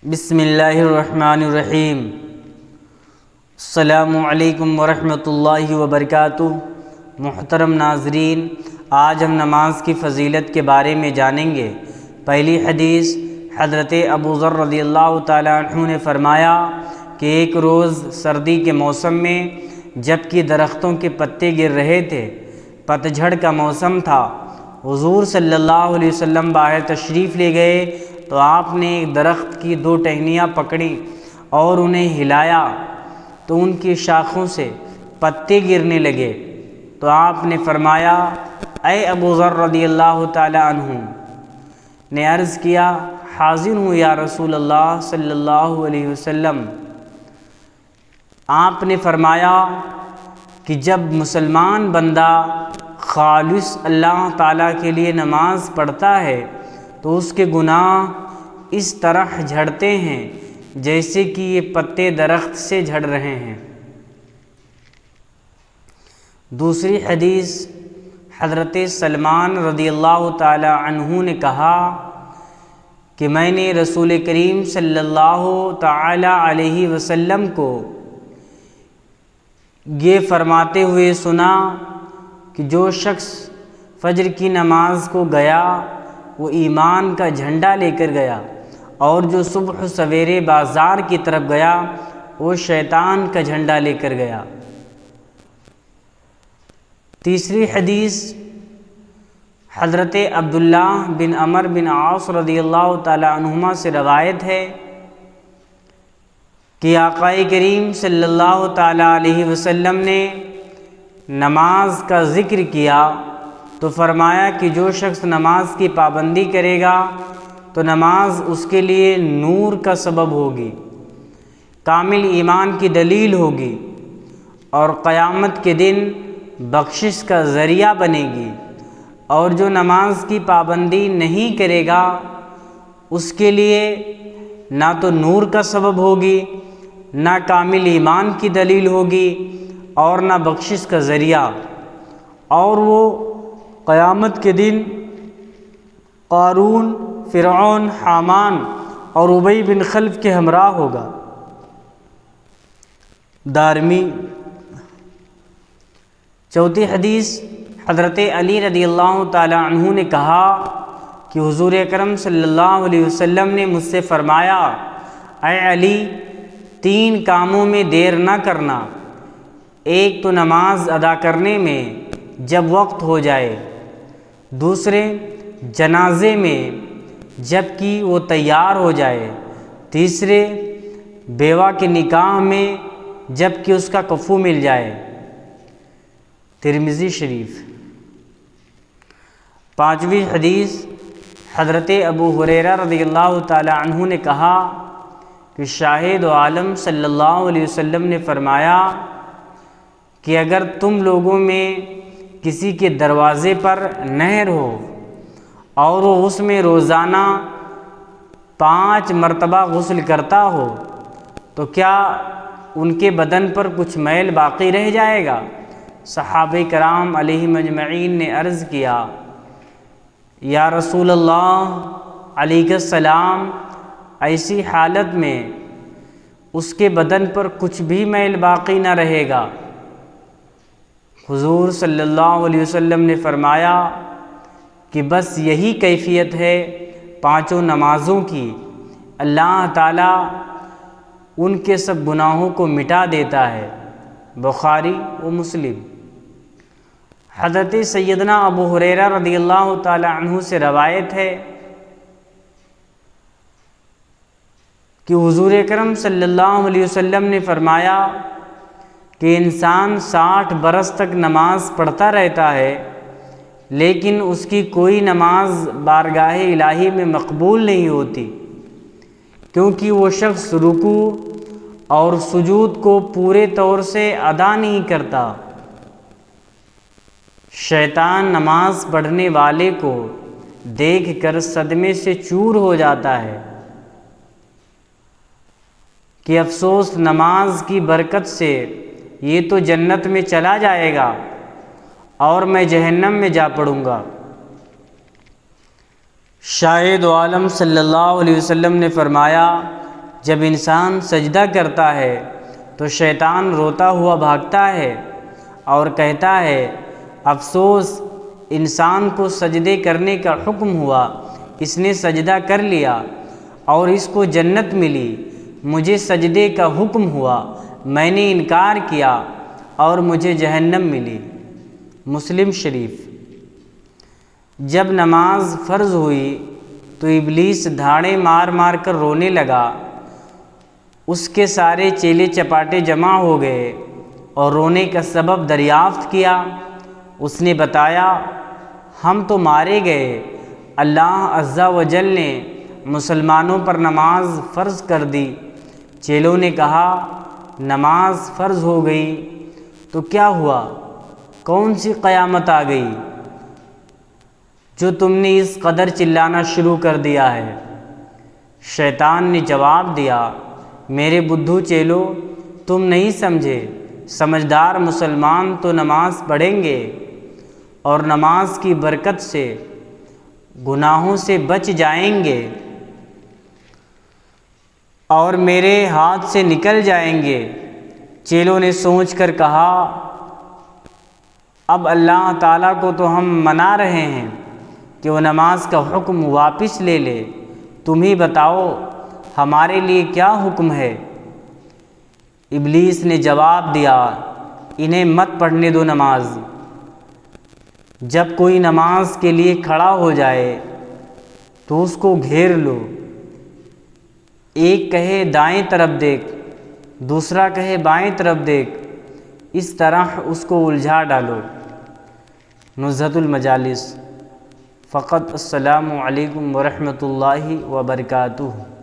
بسم اللہ الرحمن الرحیم۔ السلام علیکم ورحمۃ اللہ وبرکاتہ۔ محترم ناظرین، آج ہم نماز کی فضیلت کے بارے میں جانیں گے۔ پہلی حدیث حضرت ابو ذر رضی اللہ تعالی عنہ نے فرمایا کہ ایک روز سردی کے موسم میں جب کہ درختوں کے پتے گر رہے تھے، پتجھڑ کا موسم تھا، حضور صلی اللہ علیہ وسلم باہر تشریف لے گئے تو آپ نے ایک درخت کی 2 ٹہنیاں پکڑیں اور انہیں ہلایا تو ان کی شاخوں سے پتے گرنے لگے، تو آپ نے فرمایا اے ابو ذر رضی اللہ تعالی عنہ نے عرض کیا حاضر ہوں یا رسول اللہ صلی اللہ علیہ وسلم۔ آپ نے فرمایا کہ جب مسلمان بندہ خالص اللہ تعالیٰ کے لیے نماز پڑھتا ہے تو اس کے گناہ اس طرح جھڑتے ہیں جیسے کہ یہ پتے درخت سے جھڑ رہے ہیں۔ دوسری حدیث حضرت سلمان رضی اللہ تعالی عنہ نے کہا کہ میں نے رسول کریم صلی اللہ تعالی علیہ وسلم کو یہ فرماتے ہوئے سنا کہ جو شخص فجر کی نماز کو گیا وہ ایمان کا جھنڈا لے کر گیا، اور جو صبح سویرے بازار کی طرف گیا وہ شیطان کا جھنڈا لے کر گیا۔ تیسری حدیث حضرت عبداللہ بن عمر بن عاص رضی اللہ تعالی عنہما سے روایت ہے کہ آقا کریم صلی اللہ تعالی علیہ وسلم نے نماز کا ذکر کیا تو فرمایا کہ جو شخص نماز کی پابندی کرے گا تو نماز اس کے لیے نور کا سبب ہوگی، کامل ایمان کی دلیل ہوگی، اور قیامت کے دن بخشش کا ذریعہ بنے گی، اور جو نماز کی پابندی نہیں کرے گا اس کے لیے نہ تو نور کا سبب ہوگی، نہ کامل ایمان کی دلیل ہوگی، اور نہ بخشش کا ذریعہ، اور وہ قیامت کے دن قارون، فرعون، حامان اور ابی بن خلف کے ہمراہ ہوگا۔ دارمی۔ چوتھی حدیث حضرت علی رضی اللہ تعالی عنہ نے کہا کہ حضور اکرم صلی اللہ علیہ وسلم نے مجھ سے فرمایا اے علی، 3 کاموں میں دیر نہ کرنا، ایک تو نماز ادا کرنے میں جب وقت ہو جائے، دوسرے جنازے میں جب کہ وہ تیار ہو جائے، تیسرے بیوہ کے نکاح میں جب کہ اس کا کفو مل جائے۔ ترمذی شریف۔ 5ویں حدیث حضرت ابو ہریرہ رضی اللہ تعالی عنہ نے کہا کہ شاہد عالم صلی اللہ علیہ وسلم نے فرمایا کہ اگر تم لوگوں میں کسی کے دروازے پر نہر ہو اور وہ اس میں روزانہ 5 مرتبہ غسل کرتا ہو تو کیا ان کے بدن پر کچھ میل باقی رہ جائے گا؟ صحابہ کرام علیہم اجمعین نے عرض کیا یا رسول اللہ علیہ السلام، ایسی حالت میں اس کے بدن پر کچھ بھی میل باقی نہ رہے گا۔ حضور صلی اللہ علیہ وسلم نے فرمایا کہ بس یہی کیفیت ہے 5 نمازوں کی، اللہ تعالیٰ ان کے سب گناہوں کو مٹا دیتا ہے۔ بخاری و مسلم۔ حضرت سیدنا ابو ہریرہ رضی اللہ تعالی عنہ سے روایت ہے کہ حضور اکرم صلی اللہ علیہ وسلم نے فرمایا کہ انسان 60 برس تک نماز پڑھتا رہتا ہے لیکن اس کی کوئی نماز بارگاہ الہی میں مقبول نہیں ہوتی، کیونکہ وہ شخص رکوع اور سجود کو پورے طور سے ادا نہیں کرتا۔ شیطان نماز پڑھنے والے کو دیکھ کر صدمے سے چور ہو جاتا ہے کہ افسوس، نماز کی برکت سے یہ تو جنت میں چلا جائے گا اور میں جہنم میں جا پڑوں گا۔ شاہد عالم صلی اللہ علیہ وسلم نے فرمایا جب انسان سجدہ کرتا ہے تو شیطان روتا ہوا بھاگتا ہے اور کہتا ہے افسوس، انسان کو سجدے کرنے کا حکم ہوا، اس نے سجدہ کر لیا اور اس کو جنت ملی، مجھے سجدے کا حکم ہوا، میں نے انکار کیا اور مجھے جہنم ملی۔ مسلم شریف۔ جب نماز فرض ہوئی تو ابلیس دھاڑے مار مار کر رونے لگا۔ اس کے سارے چیلے چپاٹے جمع ہو گئے اور رونے کا سبب دریافت کیا۔ اس نے بتایا ہم تو مارے گئے، اللہ عز و جل نے مسلمانوں پر نماز فرض کر دی۔ چیلوں نے کہا نماز فرض ہو گئی تو کیا ہوا؟ کون سی قیامت آ گئی جو تم نے اس قدر چلانا شروع کر دیا ہے؟ شیطان نے جواب دیا میرے بدھو چیلو، تم نہیں سمجھے، سمجھدار مسلمان تو نماز پڑھیں گے اور نماز کی برکت سے گناہوں سے بچ جائیں گے اور میرے ہاتھ سے نکل جائیں گے۔ چیلوں نے سوچ کر کہا اب اللہ تعالیٰ کو تو ہم منا رہے ہیں کہ وہ نماز کا حکم واپس لے لے، تم ہی بتاؤ ہمارے لیے کیا حکم ہے؟ ابلیس نے جواب دیا انہیں مت پڑھنے دو نماز۔ جب کوئی نماز کے لیے کھڑا ہو جائے تو اس کو گھیر لو، ایک کہے دائیں طرف دیکھ، دوسرا کہے بائیں طرف دیکھ، اس طرح اس کو الجھا ڈالو۔ نزہۃ المجالس۔ فقط السلام علیکم ورحمۃ اللہ وبرکاتہ۔